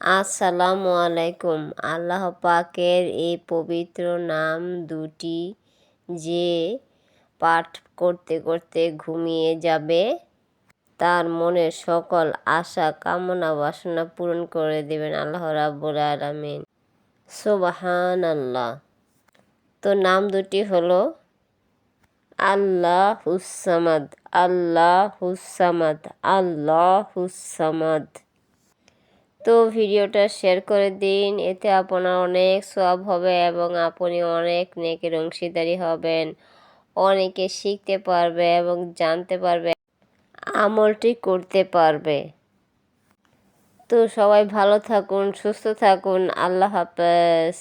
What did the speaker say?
আসসালামু আলাইকুম। আল্লাহ পাকের এই পবিত্র নাম দুটি যে পাঠ করতে করতে ঘুমিয়ে যাবে, তার মনের সকল আশা কামনা বাসনা পূরণ করে দেবেন আল্লাহ রাব্বুল আলামিন। সুবহানাল্লাহ। তো নাম দুটি হলো আল্লাহুস সামাদ, আল্লাহুস সামাদ, আল্লাহুস সামাদ। তো ভিডিওটা শেয়ার করে দিন, এতে আপনার অনেক সওয়াব হবে এবং আপনি অনেক নেকির অংশীদারি হবেন। অনেকে শিখতে পারবে এবং জানতে পারবে, আমলটি করতে পারবে। তো সবাই ভালো থাকুন, সুস্থ থাকুন। আল্লাহ হাফেজ।